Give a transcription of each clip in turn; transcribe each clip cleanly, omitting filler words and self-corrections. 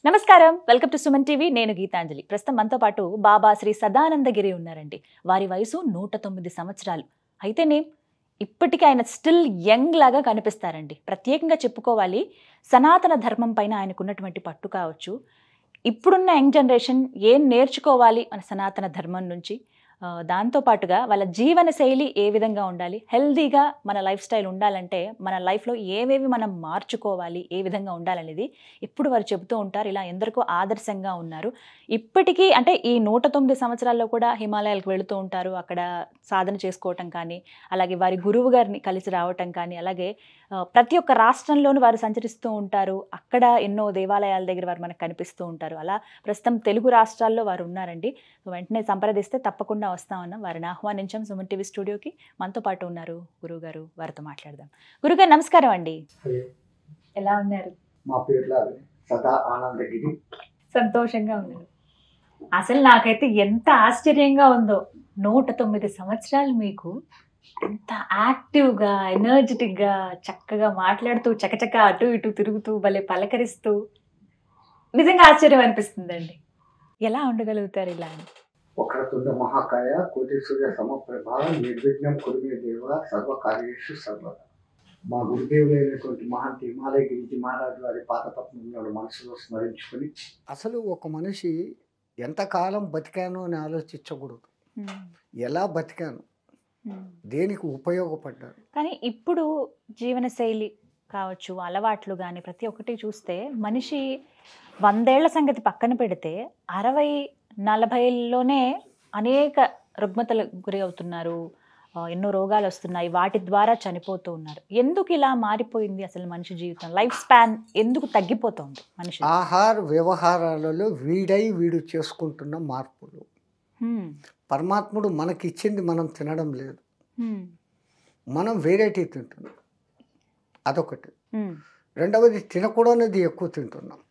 నమస్కారం, welcome to Suman TV. నేను గీతాంజలి. ప్రస్తుతం మనతో పాటు బాబా శ్రీ సదానందగిరి ఉన్నారండి. వారి వయసు 109 సంవత్సరాలు. అయితేనే ఇప్పటికీ ఆయన స్టిల్ యంగ్ లాగా కనిపిస్తారండి. ప్రత్యేకంగా చెప్పుకోవాలి, సనాతన ధర్మం పైన ఆయనకున్నటువంటి పట్టు కావచ్చు. ఇప్పుడున్న యంగ్ జనరేషన్ ఏం నేర్చుకోవాలి మన సనాతన ధర్మం నుంచి, దాంతోపాటుగా వాళ్ళ జీవన శైలి ఏ విధంగా ఉండాలి, హెల్దీగా మన లైఫ్ స్టైల్ ఉండాలంటే మన లైఫ్లో ఏవేవి మనం మార్చుకోవాలి, ఏ విధంగా ఉండాలనేది ఎప్పుడు వారు చెబుతూ ఉంటారు. ఇలా ఎందరికో ఆదర్శంగా ఉన్నారు. ఇప్పటికీ అంటే ఈ 109 సంవత్సరాల్లో కూడా హిమాలయాలకు వెళుతూ ఉంటారు. అక్కడ సాధన చేసుకోవటం కానీ, అలాగే వారి గురువు గారిని కలిసి రావటం కానీ, అలాగే ప్రతి ఒక్క రాష్ట్రంలోనూ వారు సంచరిస్తూ ఉంటారు. అక్కడ ఎన్నో దేవాలయాల దగ్గర వారు మనకు కనిపిస్తూ ఉంటారు. అలా ప్రస్తుతం తెలుగు రాష్ట్రాల్లో వారు ఉన్నారండి. వెంటనే సంప్రదిస్తే తప్పకుండా వస్తామన్నా వారిని ఆహ్వానించాం సుమన్ టీవీ స్టూడియోకి. మనతో పాటు ఉన్నారు గురువు గారు, వారితో మాట్లాడదాం. గురుగారు నమస్కారం అండి. ఎలా ఉన్నారు? మా పేర్ల సదా ఆనందగిరి. సంతోషంగా ఉన్నారు. అసలు నాకైతే ఎంత ఆశ్చర్యంగా ఉందో, 109 సంవత్సరాలు మీకు ఎంత యాక్టివ్గా, ఎనర్జెటిక్గా, చక్కగా మాట్లాడుతూ చకచక అటు ఇటు తిరుగుతూ భలే పలకరిస్తూ నిజంగా ఆశ్చర్యం అనిపిస్తుందండి. ఎలా ఉండగలుగుతారు ఇలా? వక్రతుండ మహాకాయ కోటి సూర్య సమప్రభ నిర్విఘ్నం కురుమే దేవ సర్వకార్యేషు సర్వదా. మా గురుదేవులైనటువంటి మహంతి హిమాలయ గిరిజీ మహారాజు వారి పాదపద్మములను మనసులో స్మరించుకొని, అసలు ఒక మనిషి ఎంతకాలం బతికాను అని ఆలోచించకూడదు. ఎలా బతికాను, దేనికి ఉపయోగపడ్డాను. కానీ ఇప్పుడు జీవన శైలి కావచ్చు, అలవాట్లు కానీ ప్రతి ఒక్కటి చూస్తే మనిషి 100 ఏళ్ల సంగతి పక్కన పెడితే 60-40లోనే అనేక రుగ్మతలకు గురి అవుతున్నారు. ఎన్నో రోగాలు వస్తున్నాయి, వాటి ద్వారా చనిపోతూ ఉన్నారు. ఎందుకు ఇలా మారిపోయింది అసలు మనిషి జీవితం? లైఫ్ స్పాన్ ఎందుకు తగ్గిపోతుంది మనిషి? ఆహార వ్యవహారాలలో వీడు చేసుకుంటున్న మార్పులు. పరమాత్ముడు మనకిచ్చింది మనం తినడం లేదు, మనం వేరేటి తింటున్నాం. అదొకటి. రెండవది, తినకూడనిది ఎక్కువ తింటున్నాం,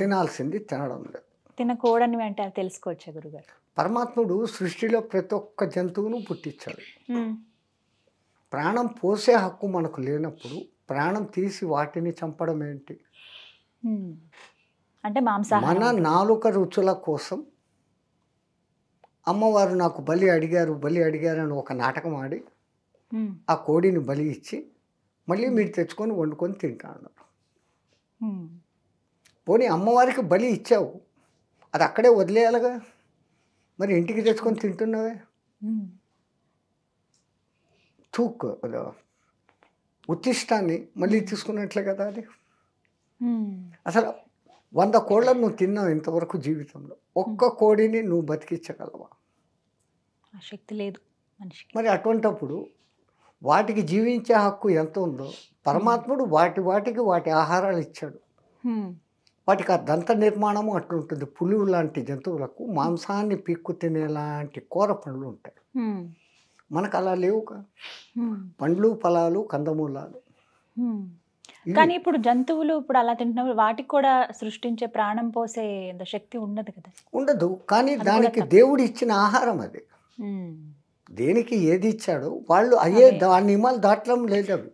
తినాల్సింది తినడం లేదు. తినకూడని అంటే తెలుసుకోవచ్చా గురుగారు? పరమాత్ముడు సృష్టిలో ప్రతి ఒక్క జంతువును పుట్టించాడు. ప్రాణం పోసే హక్కు మనకు లేనప్పుడు ప్రాణం తీసి వాటిని చంపడం ఏంటి? అంటే మాంసాహారం. మన నాలుక రుచుల కోసం అమ్మవారు నాకు బలి అడిగారు అని ఒక నాటకం ఆడి ఆ కోడిని బలి ఇచ్చి మళ్ళీ మీరు తెచ్చుకొని వండుకొని తింటాను. పోనీ అమ్మవారికి బలి ఇచ్చావు, అది అక్కడే వదిలేయాలిగా, మరి ఇంటికి తెచ్చుకొని తింటున్నావే. తూక్ ఉత్తిష్టాన్ని మళ్ళీ తీసుకున్నట్లే కదా అది. అసలు 100 కోళ్ళను నువ్వు తిన్నావు ఇంతవరకు జీవితంలో, ఒక్క కోడిని నువ్వు బతికించగలవా? శక్తి లేదు మనిషికి. మరి అటువంటప్పుడు వాటికి జీవించే హక్కు ఎంత ఉందో పరమాత్ముడు వాటి ఆహారాలు ఇచ్చాడు. వాటికి ఆ దంత నిర్మాణము అట్లుంటుంది. పులువు లాంటి జంతువులకు మాంసాన్ని పీక్కు తినేలాంటి కూర పండ్లు ఉంటాయి, మనకు అలా లేవుగా. పండ్లు, ఫలాలు, కందమూలాలు. కానీ ఇప్పుడు జంతువులు ఇప్పుడు అలా తింటున్నప్పుడు వాటికి కూడా సృష్టించే ప్రాణం పోసే శక్తి ఉండదు కదా? ఉండదు. కానీ దానికి దేవుడు ఇచ్చిన ఆహారం అది. దేనికి ఏది ఇచ్చాడో వాళ్ళు ఆ నియమాలు దాటడం లేదు. అవి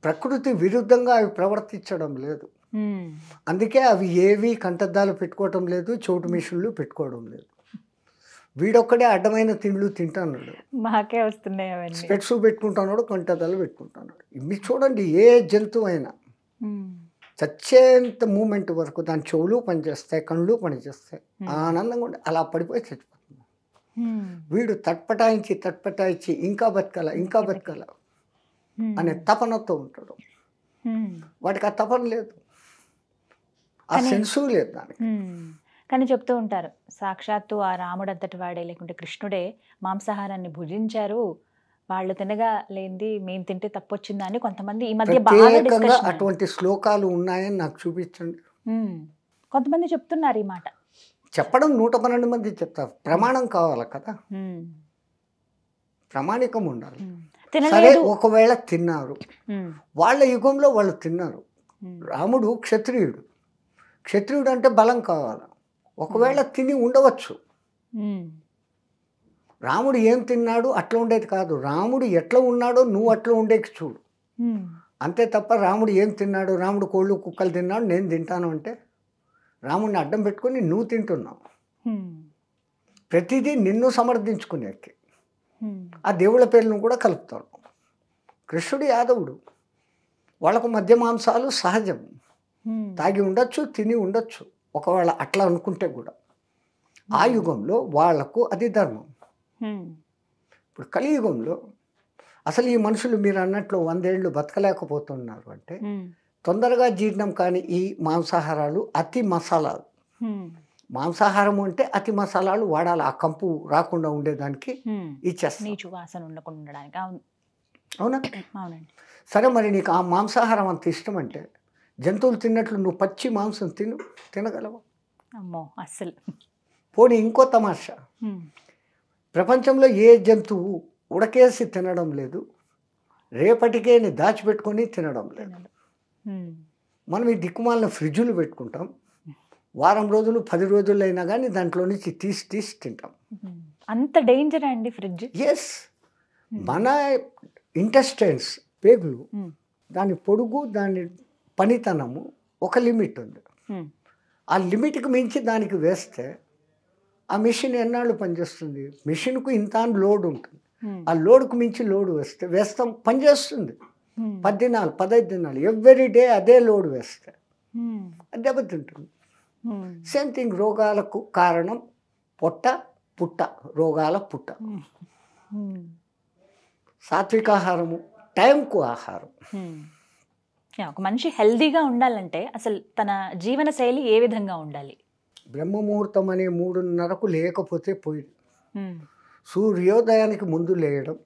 ప్రకృతి విరుద్ధంగా అవి ప్రవర్తించడం లేదు. అందుకే అవి ఏవి కంటద్దాలు పెట్టుకోవటం లేదు, చోటు మిషన్లు పెట్టుకోవడం లేదు. వీడొక్కడే అడ్డమైన తిండ్లు తింటున్నాడు, మాకే వస్తున్నాయి. స్పెట్స్ పెట్టుకుంటున్నాడు, కంటద్దాలు పెట్టుకుంటున్నాడు. ఇవి చూడండి, ఏ జంతువు అయినా చచ్చేంత మూమెంట్ వరకు దాని చెవులు పనిచేస్తాయి, కళ్ళు పనిచేస్తాయి, ఆనందంగా ఉండి అలా పడిపోయి చచ్చిపోతుంది. వీడు తట్పటాయించి ఇంకా బతకాల అనే తపనతో ఉంటాడు. వాటికి ఆ తపన లేదు, ఆ సెన్సు లేదు దానికి. కానీ చెప్తూ ఉంటారు, సాక్షాత్తు ఆ రాముడు అంతటి వాడే లేకుంటే కృష్ణుడే మాంసాహారాన్ని భుజించారు, వాళ్ళు తినగా లేనిది మేము తింటే తప్పొచ్చిందా అని కొంతమంది ఈ మధ్య బాగా అటువంటి శ్లోకాలు ఉన్నాయని నాకు చూపించండి. కొంతమంది చెప్తున్నారు ఈ మాట. చెప్పడం 112 మంది చెప్తారు. ప్రమాణం కావాలి కదా, ప్రామాణికం ఉండాలి. సరే, ఒకవేళ తిన్నారు, వాళ్ళ యుగంలో వాళ్ళు తిన్నారు. రాముడు క్షత్రియుడు అంటే బలం కావాలి. ఒకవేళ తిని ఉండవచ్చు. రాముడు ఏం తిన్నాడు అట్లా ఉండేది కాదు, రాముడు ఎట్లా ఉన్నాడో నువ్వు అట్లా ఉండేకి చూడు. అంతే తప్ప రాముడు ఏం తిన్నాడు, రాముడు కోళ్ళు కుక్కలు తిన్నాడు నేను తింటాను అంటే రాముడిని అడ్డం పెట్టుకొని నువ్వు తింటున్నావు. ప్రతిదీ నిన్ను సమర్థించుకునేకి ఆ దేవుళ్ళ పేర్లను కూడా కలుపుతాడు. కృష్ణుడు యాదవుడు, వాళ్ళకు మధ్య మాంసాలు సహజం, తాగి ఉండొచ్చు, తిని ఉండొచ్చు ఒకవేళ అట్లా అనుకుంటే కూడా. ఆ యుగంలో వాళ్లకు అది ధర్మం. ఇప్పుడు కలియుగంలో అసలు ఈ మనుషులు మీరు అన్నట్లు 100 ఏళ్ళు బతకలేకపోతున్నారు అంటే తొందరగా జీర్ణం కాని ఈ మాంసాహారాలు, అతి మసాలాలు. మాంసాహారం అంటే అతి మసాలాలు వాడాలి, ఆ కంపు రాకుండా ఉండేదానికి ఇచ్చేస్తాం, నీచు వాసన ఉండకుండా ఉండడానికి. అవునా? అవునండి. సరే, మరి నీకు ఆ మాంసాహారం అంత ఇష్టం అంటే జంతువులు తిన్నట్లు నువ్వు పచ్చి మాంసం తినగలవా? అమ్మో అస్సలు. పోనీ ఇంకో తమాషా, ప్రపంచంలో ఏ జంతువు ఉడకేసి తినడం లేదు, రేపటికే దాచిపెట్టుకొని తినడం లేదు. మనం ఈ దిక్కుమాలిన ఫ్రిడ్జులు పెట్టుకుంటాం, వారం రోజులు 10 రోజులు అయినా కానీ దాంట్లో నుంచి తీసి తింటాం. అంత డేంజర్ అండి ఫ్రిడ్జ్? ఎస్. మన ఇంటెస్టైన్స్, పేగులు, దాని పొడుగు, దాని పనితనము ఒక లిమిట్ ఉంది. ఆ లిమిట్కి మించి దానికి వేస్తే ఆ మిషన్ ఎన్నాళ్ళు పనిచేస్తుంది? మిషన్కు ఇంత లోడ్ ఉంటుంది, ఆ లోడ్కు మించి లోడ్ వేస్తాం, పనిచేస్తుంది 10 దినాలు 15 దినాలు, ఎవ్రీ డే అదే లోడ్ వేస్తే అది దెబ్బతింటుంది. సేమ్ థింగ్, రోగాలకు కారణం పుట్ట, రోగాల పుట్ట. సాత్వికాహారము, టైంకు ఆహారం. ఒక మనిషి హెల్దీగా ఉండాలంటే అసలు తన జీవన శైలి ఏ విధంగా ఉండాలి? బ్రహ్మముహూర్తం అనే 3:30కు లేకపోతే పోయింది. సూర్యోదయానికి ముందు లేయడం,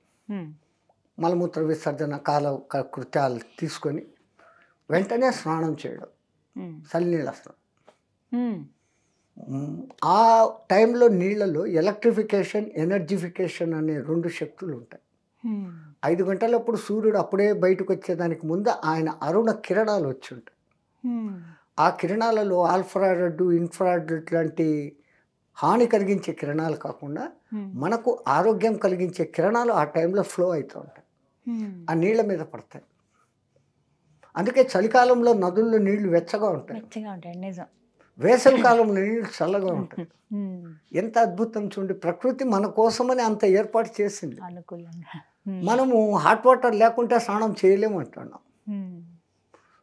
మలమూత్ర విసర్జన కాల కృత్యాలు తీసుకొని వెంటనే స్నానం చేయడం, చల్లనీళ్ళ స్నానం. ఆ టైంలో నీళ్ళలో ఎలక్ట్రిఫికేషన్, ఎనర్జిఫికేషన్ అనే 2 శక్తులు ఉంటాయి. 5 గంటలప్పుడు సూర్యుడు అప్పుడే బయటకు వచ్చేదానికి ముందు ఆయన అరుణ కిరణాలు వచ్చి ఉంటాయి. ఆ కిరణాలలో ఆల్ఫ్రారెడ్, ఇన్ఫ్రారెడ్ లాంటి హాని కలిగించే కిరణాలు కాకుండా మనకు ఆరోగ్యం కలిగించే కిరణాలు ఆ టైంలో ఫ్లో అవుతూ ఉంటాయి, ఆ నీళ్ళ మీద పడతాయి. అందుకే చలికాలంలో నదుల్లో నీళ్లు వెచ్చగా ఉంటాయి, వేసవి కాలంలో నీళ్లు చల్లగా ఉంటాయి. ఎంత అద్భుతం చూడండి, ప్రకృతి మన కోసమని అంత ఏర్పాటు చేసింది. మనము హాట్ వాటర్ లేకుంటే స్నానం చేయలేము అంటున్నాం.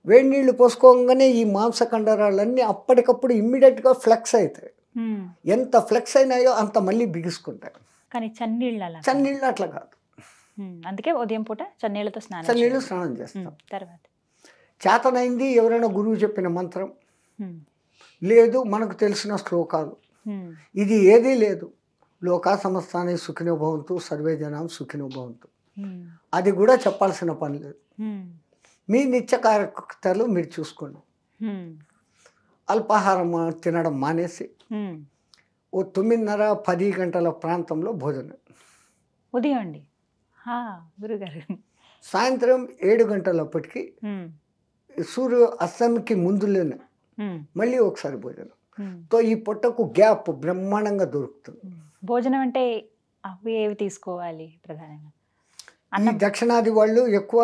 వేడి నీళ్లు పోసుకోగానే ఈ మాంసకండరాలన్నీ అప్పటికప్పుడు ఇమ్మీడియట్గా ఫ్లెక్స్ అవుతాయి. ఎంత ఫ్లెక్స్ అయినాయో అంత మళ్ళీ బిగుసుకుంటాయి. కానీ చన్నీళ్ళు అట్లా కాదు. అందుకే ఉదయం పూట చన్నీళ్ళతో స్నానం చేస్తాం. తర్వాత చేతనైంది ఎవరైనా గురువు చెప్పిన మంత్రం, లేదు మనకు తెలిసిన శ్లోకాలు, ఇది ఏదీ లేదు. లోకా సమస్తాని సుఖినో భవంతు, సర్వే జనాం సుఖినో భవంతు, అది కూడా చెప్పాల్సిన పని లేదు. మీ నిత్య కార్యకర్తలు మీరు చూసుకోండి. అల్పాహారం తినడం మానేసి ఓ 9:30-10 గంటల ప్రాంతంలో భోజనం. ఉదయం అండి, గురుగారు. సాయంత్రం 7 గంటలప్పటికి సూర్య అస్తంకి ముందులోనే మళ్ళీ ఒకసారి భోజనం. తో ఈ పొట్టకు గ్యాప్ బ్రహ్మాండంగా దొరుకుతుంది. భోజనం అంటే అవి ఏవి తీసుకోవాలి ప్రధానంగా? ఈ దక్షిణాది వాళ్ళు ఎక్కువ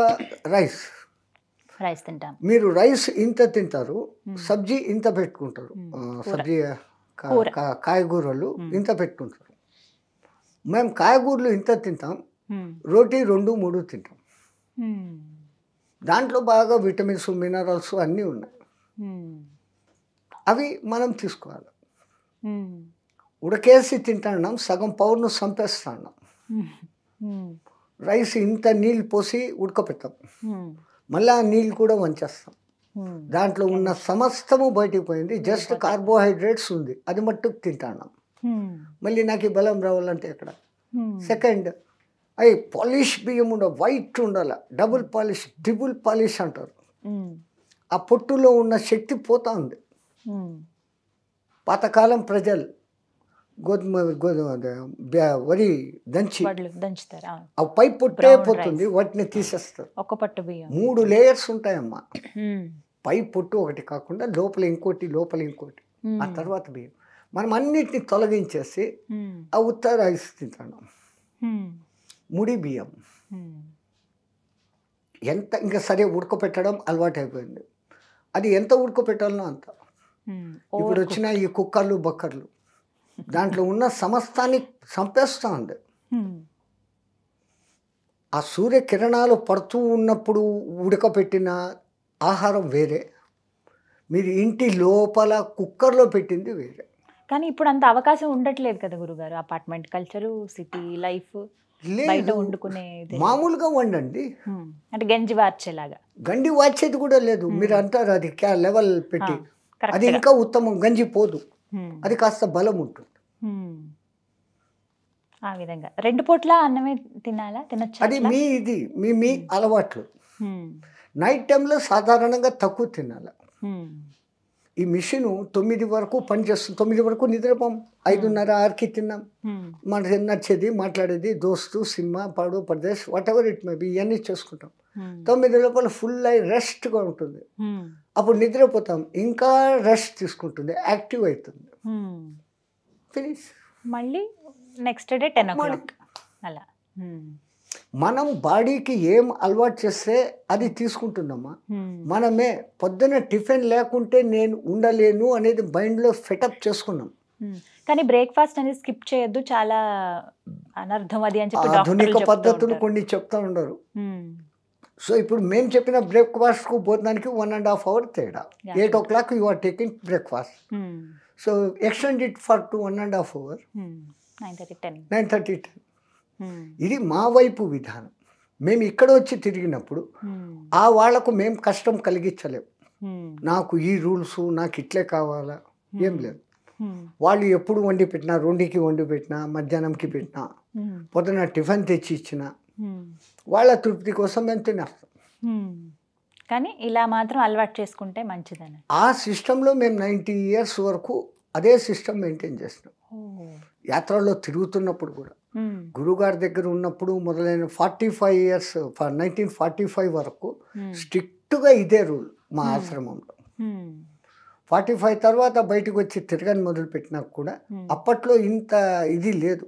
రైస్ తింటాం. మీరు రైస్ ఇంత తింటారు, సబ్జీ ఇంత పెట్టుకుంటారు, సబ్జీ కాయగూరలు ఇంత పెట్టుకుంటారు. మేము కాయగూరలు ఇంత తింటాం, రోటీ 2-3 తింటాం. దాంట్లో బాగా విటమిన్స్, మినరల్స్ అన్నీ ఉన్నాయి. అవి మనం తీసుకోవాలి. ఉడకేసి తింటున్నాం, సగం పవర్ను చంపేస్తున్నాం. రైస్ ఇంత నీళ్ళు పోసి ఉడకపెట్టాం, మళ్ళీ ఆ నీళ్ళు కూడా వంచేస్తాం. దాంట్లో ఉన్న సమస్తము బయటికి పోయింది, జస్ట్ కార్బోహైడ్రేట్స్ ఉంది, అది మట్టుకు తింటున్నాం. మళ్ళీ నాకు ఈ బలం రావాలంటే ఎక్కడ? సెకండ్, అవి పాలిష్ బియ్యం ఉండాలి, వైట్ ఉండాలి, డబుల్ పాలిష్, ట్రిపుల్ పాలిష్ అంటారు. ఆ పొట్టులో ఉన్న శక్తి పోతా ఉంది. పాతకాలం ప్రజలు వరి దంచుతారు, ఆ పై పొట్టే పోతుంది, వాటిని తీసేస్తారు. 3 లేయర్స్ ఉంటాయమ్మా. పై పొట్టు ఒకటి కాకుండా లోపల ఇంకోటి, ఆ తర్వాత బియ్యం. మనం అన్నిటిని తొలగించేసి ఆ ఉత్త రైస్ తింటాం. ముడి బియ్యం ఎంత ఇంకా సరే ఉడకపెట్టడం అలవాటు అయిపోయింది. అది ఎంత ఉడకపెట్టాలనో అంత. ఇప్పుడు వచ్చిన ఈ కుక్కర్లు బక్కర్లు దాంట్లో ఉన్న సమస్తాన్ని చంపేస్తూ ఉంది. ఆ సూర్యకిరణాలు పడుతూ ఉన్నప్పుడు ఉడకపెట్టిన ఆహారం వేరే, మీరు ఇంటి లోపల కుక్కర్లో పెట్టింది వేరే. కానీ ఇప్పుడు అంత అవకాశం ఉండట్లేదు కదా గురుగారు. అపార్ట్మెంట్ కల్చరు, సిటీ లైఫ్, బయట వండుకునేది మామూలుగా వండండి. అంటే గంజి వార్చేలాగా. గండి వాచేది కూడా లేదు. మీరు అంటారు అది లెవెల్ పెట్టి, అది ఇంకా ఉత్తమం. గంజి పోదు, అది కాస్త బలం ఉంటుంది. ఆ విధంగా 2 పూట్ల అన్నమే తినాలా, తినొచ్చు? అది మీ అలవాట్లు. నైట్ టైంలో సాధారణంగా తక్కువ తినాలి. ఈ మిషన్ 9 వరకు పనిచేస్తుంది. 9 వరకు నిద్రపోం. 5:30, 6కి తిన్నాం. మనకి నచ్చేది మాట్లాడేది, దోస్తు, సినిమా, పాడు, Pardes, what ever it may be, ఇవన్నీ చేసుకుంటాం. 9 లోపల ఫుల్ అయి రెస్ట్గా ఉంటుంది. అప్పుడు నిద్రపోతాం, ఇంకా రెస్ట్ తీసుకుంటుంది, యాక్టివ్ అవుతుంది. ఫినిష్. మళ్ళీ నెక్స్ట్ డే 10 o'clock అలా. మనం బాడీకి ఏం అలవాటు చేస్తే అది తీసుకుంటున్నామా. మనమే పొద్దున టిఫిన్ లేకుంటే నేను ఉండలేను అనేది మైండ్లో ఫెటప్ చేసుకున్నాం. కానీ బ్రేక్ఫాస్ట్ అనేది స్కిప్ చేయొద్దు, చాలా అనర్థం అది అని చెప్పి ఆధునిక పద్ధతులు కొన్ని చెప్తా ఉండరు. సో ఇప్పుడు మేము చెప్పిన బ్రేక్ఫాస్ట్కు భోజనానికి 1.5 hour తేడా. 8 o'clock you are taking breakfast. So extend it for to 1.5 hour. 9:30, 10. ఇది మా వైపు విధానం. మేము ఇక్కడ వచ్చి తిరిగినప్పుడు ఆ వాళ్లకు మేము కష్టం కలిగించలేము. నాకు ఈ రూల్స్, నాకు ఇట్లే కావాలా, ఏం లేదు. వాళ్ళు ఎప్పుడు వండి పెట్టినా, 2కి వండి పెట్టినా, మధ్యాహ్నంకి పెట్టినా, పొద్దున టిఫిన్ తెచ్చి ఇచ్చిన వాళ్ళ తృప్తి కోసం మేము తినేస్తాం. కానీ ఇలా మాత్రం అలవాటు చేసుకుంటే మంచిదని ఆ సిస్టంలో మేము 90 years వరకు అదే సిస్టమ్ మెయింటైన్ చేసినాం. యాత్రలో తిరుగుతున్నప్పుడు కూడా, గురుగారి దగ్గర ఉన్నప్పుడు మొదలైన 45 years, 1945 వరకు స్ట్రిక్ట్గా ఇదే రూల్ మా ఆశ్రమంలో. 45 తర్వాత బయటకు వచ్చి తిరగని మొదలుపెట్టినా కూడా అప్పట్లో ఇంత ఇది లేదు.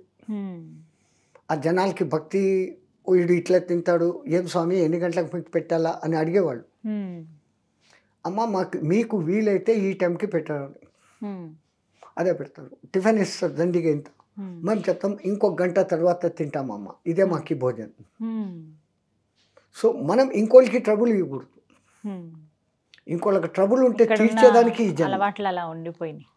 ఆ జనాలకి భక్తి, వీడు ఇట్లా తింటాడు, ఏం స్వామి ఎన్ని గంటలకు పెట్టాలా అని అడిగేవాళ్ళు. అమ్మ మీకు వీలైతే ఈ టైంకి పెట్టాలి, అదే పెడతారు. టిఫిన్ ఇస్తారు దండిగా ఇంత. మేము చెప్తాం ఇంకొక గంట తర్వాత తింటామమ్మ, ఇదే మాకి భోజనం. సో మనం ఇంకోళ్ళకి ట్రబుల్ ఇవ్వకూడదు. ఇంకోళ్ళకి ట్రబుల్ ఉంటే తీర్చేదానికి అలవాట్లు అలా ఉండిపోయినాయి.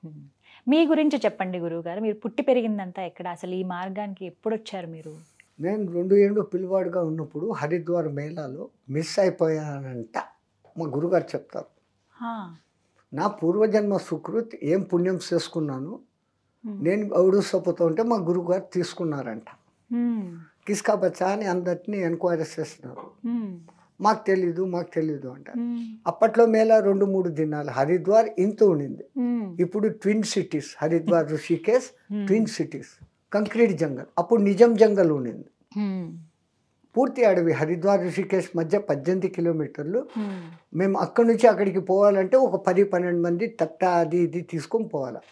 మీ గురించి చెప్పండి గురువుగారు. మీరు పుట్టి పెరిగిందంతా ఎక్కడ, అసలు ఈ మార్గానికి ఎప్పుడు వచ్చారు మీరు? నేను 2 ఏళ్ళు పిల్లవాడుగా ఉన్నప్పుడు హరిద్వార్ మేళాలో మిస్ అయిపోయానంట మా గురుగారు చెప్తారు. నా పూర్వజన్మ సుకృత్ ఏం పుణ్యం చేసుకున్నాను, నేను ఔడుసపోతూ ఉంటే మా గురుగారు తీసుకున్నారంట. కిస్కా బచ్చా అని అందరినీ ఎంక్వైరీ చేస్తున్నారు. మాకు తెలీదు అంట. అప్పట్లో మేళా 2-3 దినాలు. హరిద్వార్ ఇంత ఉండింది. ఇప్పుడు twin cities, Haridwar, Rishikesh twin cities, concrete jungle. అప్పుడు నిజం జంగల్ ఉండింది, పూర్తి అడవి. హరిద్వార్ ఋషికేశ్ మధ్య 18 kilometers. మేము అక్కడి నుంచి అక్కడికి పోవాలంటే ఒక 10-12 మంది తట్ట అది ఇది తీసుకొని పోవాలి.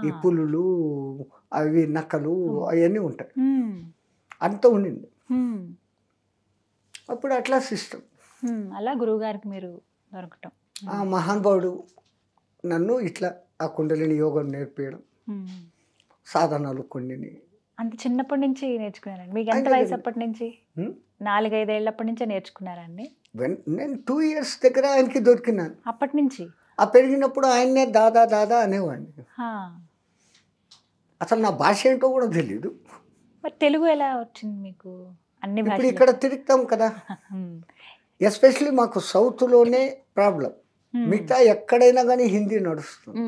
ఈ పులులు, అవి నక్కలు, అవన్నీ ఉంటాయి. అంత ఉండింది అప్పుడు. అట్లా సిస్టమ్. అలా గురువుగారికి మీరు దొరకటం. ఆ మహానుభావుడు నన్ను ఇట్లా ఆ కుండలిని యోగం నేర్పించడం, సాధనాలు కొన్ని. అంత చిన్నప్పటి నుంచి నేర్చుకున్నారండి? మీకు ఎంత వయసు అప్పటి నుంచి? 4-5 ఏళ్ళప్పటి నుంచే నేర్చుకున్నారండి? నేను 2 years దగ్గర ఆయనకి దొరికినాను. అప్పటి నుంచి ఆ పెరిగినప్పుడు ఆయన్నే దాదా అనేవాడిని. అసలు నా భాష ఏంటో కూడా తెలీదు. మరి తెలుగు ఎలా వచ్చింది మీకు? అన్ని ఇప్పుడు ఇక్కడ తిరుగుతాం కదా, ఎస్పెషలీ మాకు సౌత్లోనే ప్రాబ్లం. మిగతా ఎక్కడైనా కానీ హిందీ నడుస్తుంది.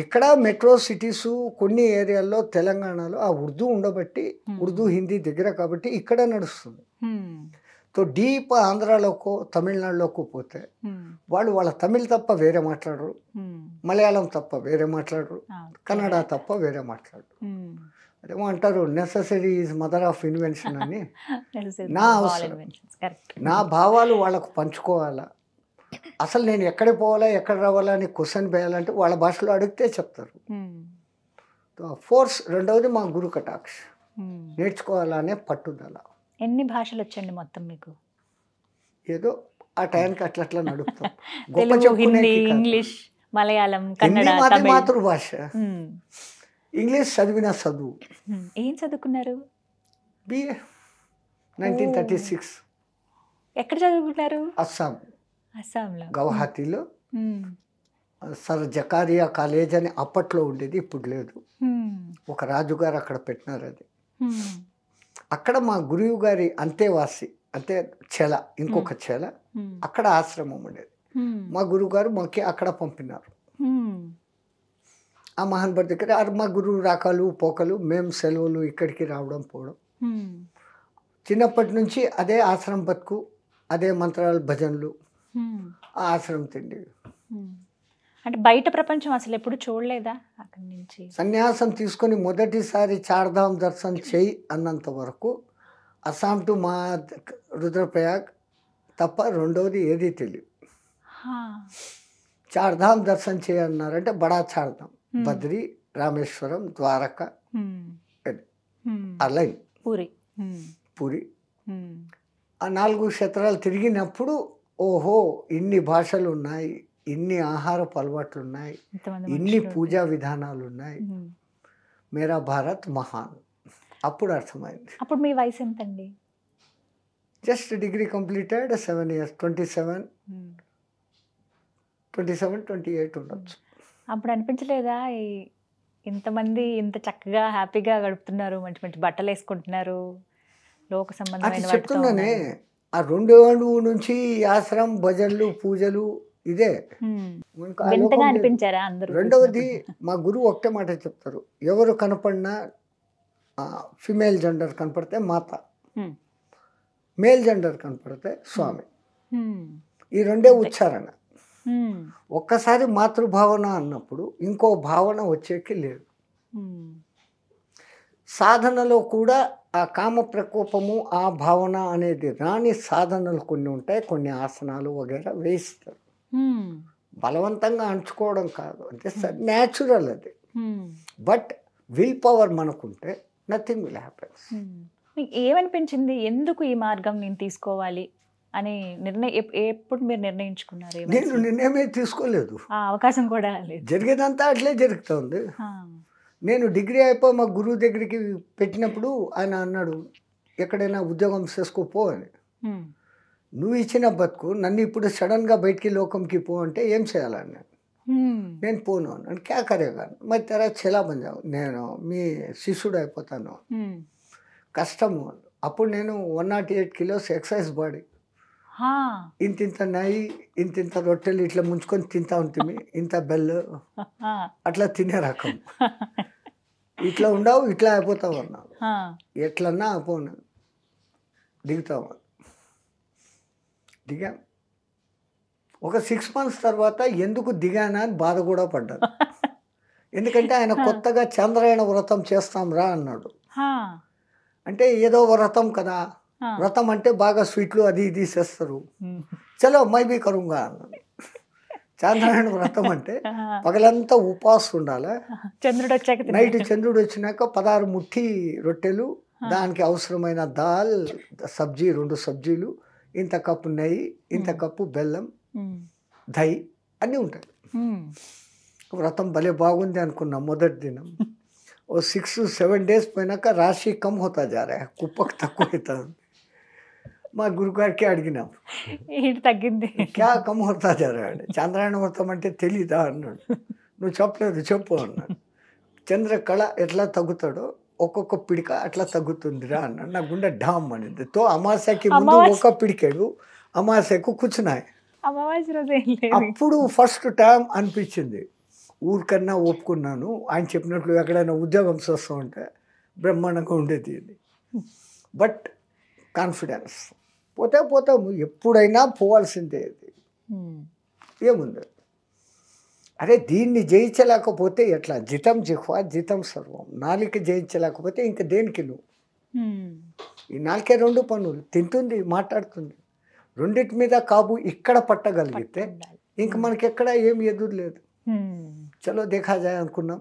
ఇక్కడ మెట్రో సిటీస్ కొన్ని ఏరియాల్లో తెలంగాణలో ఆ ఉర్దూ ఉండబట్టి, ఉర్దూ హిందీ దగ్గర కాబట్టి ఇక్కడ నడుస్తుంది. తో డీప్ ఆంధ్రాలోకో తమిళనాడులోకో పోతే వాళ్ళ తమిళ్ తప్ప వేరే మాట్లాడరు, మలయాళం తప్ప వేరే మాట్లాడరు, కన్నడ తప్ప వేరే మాట్లాడరు. అదేమో అంటారు necessary is mother of invention అని. నా అవసరం, నా భావాలు వాళ్ళకు పంచుకోవాలా. అసలు నేను ఎక్కడ పోవాలా, ఎక్కడ రావాలా అని క్వశ్చన్ వేయాలంటే వాళ్ళ భాషలో అడిగితే చెప్తారు. ఫోర్స్. రెండవది మా గురు కటాక్ష, నేర్చుకోవాలనే పట్టుదల. ఎన్ని భాషలు వచ్చండి మొత్తం మీకు? ఏదో ఆ టైంకి అట్లా అట్లా నడుపుతాం. గొప్ప తెలుగు, చెప్పుకునేకి హిందీ, కాదు. ఇంగ్లీష్, మలయాళం, హిందీ కన్నడ, మాది తమిళ్. మాతృభాష. హ్మ్. ఇంగ్లీష్ చదివిన చదువు. ఏం చదువుకున్నారు? బిఏ 1936 ఎక్కడ చదువుకున్నారు? అస్సాం అస్సాంలో. గౌహతిలో హ్మ్. సర్ జకారియా కాలేజ్ అని అప్పట్లో ఉండేది, ఇప్పుడు లేదు. హ్మ్. ఒక రాజుగారు అక్కడ పెట్టినారు అది. హ్మ్. అక్కడ మా గురువు గారి అంతేవాసి, అంటే చెల, ఇంకొక చెల, హ్మ్. అక్కడ ఆశ్రమం ఉండేది. హ్మ్. మా గురువు గారు మాకి అక్కడ పంపినారు. హ్మ్. ఆ మహాన్భర్ దగ్గర మా గురువు రాకలు పోకలు, మేము సెలవులు ఇక్కడికి రావడం పోవడం. హ్మ్. చిన్నప్పటి నుంచి అదే ఆశ్రమం బతుకు, అదే మంత్రాలు భజనలు, హ్మ్. ఆ ఆశ్రమం తిండి. హ్మ్. అంటే బయట ప్రపంచం అసలు ఎప్పుడు చూడలేదా అక్కడి నుంచి? సన్యాసం తీసుకొని మొదటిసారి చార్ధామ్ దర్శనం చేయి అన్నంత వరకు అస్సాం టు మా రుద్రప్రయాగ్ తప్ప రెండవది ఏది తెలియదు. హా. చార్ధామ్ దర్శనం చేయన్నారంటే బడా చార్ధామ్, Hmm. బద్రి, రామేశ్వరం, ద్వారక, హ్మ్. హ్మ్. ఆ లైన్ పూరి. హ్మ్. పూరి, హ్మ్. ఆ 4 క్షేత్రాలు తిరిగినప్పుడు ఓహో ఇన్ని భాషలు ఉన్నాయి, ఇన్ని ఆహారపు అలవాట్లు ఉన్నాయి, ఇంతమంది ఇన్ని మనుషులు పూజా విధానాలు ఉన్నాయి, హ్మ్. మేరా భారత్ మహాన్. అప్పుడు అర్థమైంది. అప్పుడు మీ వయసు ఎంతండి? జస్ట్ డిగ్రీ కంప్లీటెడ్ 7 years, 27, హ్మ్. 27, 28 ఉండొచ్చు. అప్పుడు అనిపించలేదా ఇంతమంది ఇంత చక్కగా హ్యాపీగా గడుపుతున్నారు, మంచి మంచి బట్టలు వేసుకుంటున్నారు, లోక అది సంబంధమైన వాటితో చెప్తున్నానే, ఉన్నారు? ఆ 2 ఏళ్ళు నుంచి ఈ ఆశ్రమం భజనలు పూజలు ఇదే. హ్మ్. మనకు ఆ లోకం వింతగా లేదు. అనిపించారా అందరూ రెండవది చూసినప్పుడు? మా గురువు ఒకటే మాట చెప్తారు, ఎవరు కనపడినా ఫిమేల్ జెండర్ కనపడితే మాత, హ్మ్. మేల్ జెండర్ కనపడితే స్వామి. హ్మ్. ఈ రెండే అంతే. ఉచ్చారణ. హ్మ్. ఒక్కసారి మాతృభావన అన్నప్పుడు ఇంకో భావన వచ్చేకి లేదు. హ్మ్. సాధనలో కూడా ఆ కామ ప్రకోపము, ఆ భావన అనేది రాని సాధనలు కొన్ని ఉంటాయి, కొన్ని ఆసనాలు వగైరా వేయిస్తారు. హ్మ్. బలవంతంగా అంచుకోవడం కాదు, అంటే న్యాచురల్ అది. హ్మ్. బట్ విల్ పవర్ మనకుంటే నథింగ్ విల్ హ్యాపెన్స్. హ్మ్. మీకు ఏమనిపించింది? ఎందుకు ఈ మార్గం నేను తీసుకోవాలి అని ఎప్పుడు మీరు నిర్ణయించుకున్నారు? ఏ నేను వయసులో? నిర్ణయమే తీసుకోలేదు, ఆ అవకాశం కూడా లేదు. జరిగేదంతా అట్లే జరుగుతుంది. ఆ. నేను డిగ్రీ అయిపోయి మా గురువు దగ్గరికి పెట్టినప్పుడు ఆయన అన్నాడు, ఎక్కడైనా ఉద్యోగం చేసుకోపో అని. హ్మ్. నువ్వు ఇచ్చిన బతుకు నన్ను ఇప్పుడు సడన్గా బయటికి లోకంకి పో అంటే ఏం చేయాలని హ్మ్. నేను పోను అన్నాను. క్యా కరేగా మరి తెరా చెలా బంజావు, నేను మీ శిష్యుడు అయిపోతాను, హ్మ్. కష్టము. అప్పుడు నేను 108 kilos ఎక్సైజ్ బాడీ, హా. ఇంతింత నెయ్యి, ఇంతింత రొట్టెలు ఇట్లా ముంచుకొని తింటా ఉంటుంది, ఇంత బెల్లు హా. అట్లా తినే రకం. ఇట్లా ఉండవు, ఇట్లా అయిపోతావు అన్నావు. హా. ఎట్లన్నా పోను, దిగుతావు. దిగా ఒక 6 months తర్వాత ఎందుకు దిగానా అని బాధ కూడా పడ్డాను. ఎందుకంటే ఆయన కొత్తగా చంద్రాయణ వ్రతం చేస్తాం రా అన్నాడు. హా. అంటే ఏదో వ్రతం కదా, హా. వ్రతం అంటే బాగా స్వీట్లు అది ఇది చేస్తారు, హ్మ్. చలో మై బీ కరుంగా అన్నాడు. చంద్రాయణ వ్రతం అంటే పగలంతా ఉపవాసం ఉండాలి, చంద్రుడు వచ్చాక నైట్ చంద్రుడు వచ్చినాక 16 ముఠి రొట్టెలు, దానికి అవసరమైన దాల్, సబ్జీ, 2 సబ్జీలు, ఇంత కప్పు నెయ్యి, ఇంత కప్పు బెల్లం, దహి అన్నీ ఉంటాయి. వ్రతం భలే బాగుంది అనుకున్నాం మొదటి దినం. ఓ 6-7 days పోయినాక రాశి కమ్ హోతా జా రా, కుప్పకు తక్కువ అవుతుంది. మా గురుగారికి అడిగినాం, ఏంటి తగ్గింది? క్యా కమ్ హోతా జా రా అంటే, చంద్రాయణ వ్రతం అంటే తెలీదా అన్నాడు. నువ్వు చెప్పలేదు చెప్పు అన్నాడు. చంద్రకళ ఎట్లా తగ్గుతాడో ఒక్కొక్క పిడిక అట్లా తగ్గుతుందిరా అన్నాడు. నా గుండె డామ్ అనింది. తో అమావాస్యకి ముందు ఒక పిడికెడు, అమావాస్యకు కూర్చున్నాయి. అమావాస్య రోజు ఏం లేదు. అప్పుడు ఫస్ట్ టైం అనిపించింది, ఊరికన్నా ఒప్పుకున్నాను, ఆయన చెప్పినట్లు ఎక్కడైనా ఉద్యోగం చేస్తూ ఉంటే బ్రహ్మాండంగా ఉండేది ఇది. బట్ కాన్ఫిడెన్స్, పోతే పోతాము, ఎప్పుడైనా పోవాల్సిందే. ఇది ఏముంది, అరే దీన్ని జయించలేకపోతే ఎట్లా, జితం జిహ్వా జితం సర్వం, నాలుక జయించలేకపోతే ఇంకా దేనికి నువ్వు. ఈ నాలుకే 2 పనులు, తింటుంది మాట్లాడుతుంది, రెండింటి మీద కాబు ఇక్కడ పట్టగలిగితే ఇంక మనకెక్కడ ఏం ఎదురు లేదు. చలో దేఖా జాయ్ అనుకున్నాం.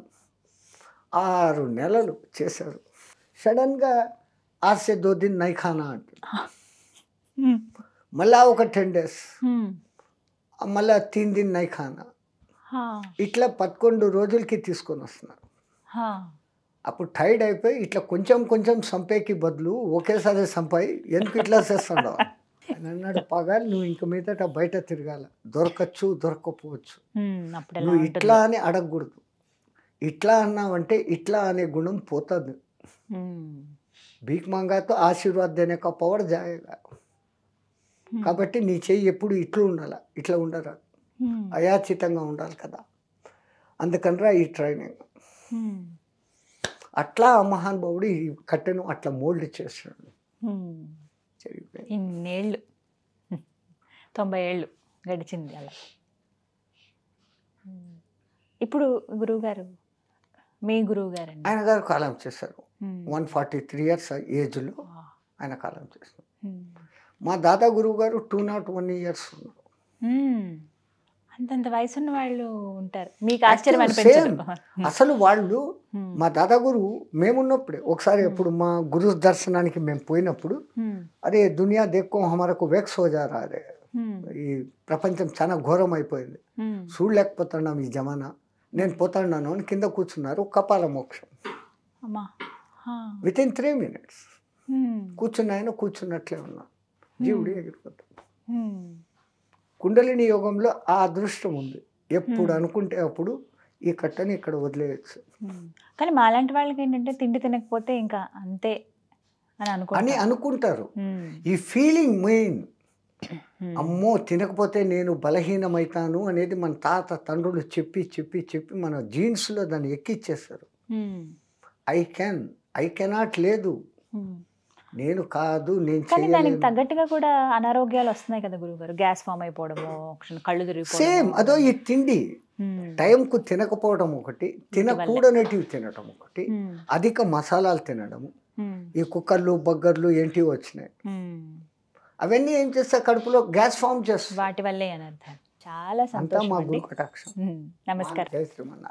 6 నెలలు చేశారు. సడన్గా ఆజ్ సే 2 दिन नहीं खाना అంటే మళ్ళా ఒక 10 days హ్మ్. మళ్ళా 3 दिन नहीं खाना హా. ఇట్లా 11 రోజులకి తీసుకొని వస్తున్నారు. హా. అప్పుడు టైర్డ్ అయిపోయి ఇట్లా కొంచెం కొంచెం సంపేకి బదులు ఒకేసారి సంపాయి ఎందుకు ఇట్లా చేస్తున్నావు అని అన్నాడు. పగా నువ్వు ఇంక మీదట బయట తిరగాల, దొరకచ్చు దొరకపోవచ్చు, హ్మ్. అప్పుడు ఎలా నువ్వు ఉంటుంది? ఇట్లా అని అడగకూడదు. ఇట్లా అన్నావంటే ఇట్లా అనే గుణం పోతుంది. హ్మ్. భీక్ మంగాతో ఆశీర్వాద దేనే కా పవర్ జాయేగా. కాబట్టి నీ చెయ్యి ఎప్పుడు ఇట్లా ఉండాలి, ఇట్లా ఉండరా, హ్మ్. అయాచితంగా ఉండాలి కదా. అందుకనరా ఈ ట్రైనింగ్. హ్మ్. అట్లా ఆ మహానుభావుడు ఈ కట్టెను అట్లా మోల్డ్ చేస్తున్నాడు. హ్మ్. జరిగిపోయింది. ఇన్నేళ్ళు 90 ఏళ్ళు గడిచింది అలా. ఇప్పుడు గురువుగారు, మీ గురువు గారండి. ఆయన గారు కాలం చేశారు. 143 years ఏజ్లో ఆయన కాలం చేశారు. మా దాదా గురువు గారు 201 years ఉన్నారు. అంతంత వయసున్న వాళ్ళు ఉంటారు. మీకు ఆశ్చర్యం అనిపించదు? అసలు వాళ్ళు మా దాదా గురువు మేమున్నప్పుడే ఒకసారి ఎప్పుడు మా గురు దర్శనానికి మేము పోయినప్పుడు, అరే దునియా దేక్కో హమారకు వెక్స్ హో జా రా రే, ఈ ప్రపంచం చాలా ఘోరం అయిపోయింది, చూడలేకపోతున్నాం ఈ జమానా, నేను పోతాను అని కింద కూర్చున్నారు. కపాల మోక్షం విత్ ఇన్ 3 minutes కూర్చున్నాయన కూర్చున్నట్లే ఉన్నా, జీవుడి ఎగిరిపోతాడు. కుండలిని యోగంలో ఆ అదృష్టం ఉంది. ఎప్పుడు అనుకుంటే అప్పుడు ఈ కట్టని ఇక్కడ వదిలేయచ్చు. కానీ మాలాంటి వాళ్ళకి ఏంటంటే తిండి తినకపోతే ఇంకా అంతే అని అనుకుంటారు. ఈ ఫీలింగ్ మెయిన్. అమ్మో తినకపోతే నేను బలహీనమవుతాను అనేది మన తాత తండ్రులు చెప్పి చెప్పి చెప్పి మన జీన్స్లో దాన్ని ఎక్కిచ్చేస్తారు. ఐ కెనాట్ లేదు, నేను కాదు, నేను కానీ దానికి తగ్గట్టుగా కూడా అనారోగ్యాలు వస్తున్నాయి కదా గురువుగారు. గ్యాస్ ఫామ్ అయిపోవడము, కళ్ళు తిరిగిపోవడం. సేమ్ అదో ఈ తిండి టైంకు తినకపోవడం ఒకటి, తినకూడనటివి తినడం ఒకటి, అధిక మసాలాలు తినడము, ఈ కుక్కర్లు బగ్గర్లు ఏంటివి వచ్చినాయి, అవన్నీ ఏం చేస్తా కడుపులో గ్యాస్ ఫామ్ చేస్తా. వాటి వల్లే అని అర్థం. చాలా సంతోషం. మా గురు కటాక్షం. నమస్కారం. జై శ్రీమన్నారాయణ.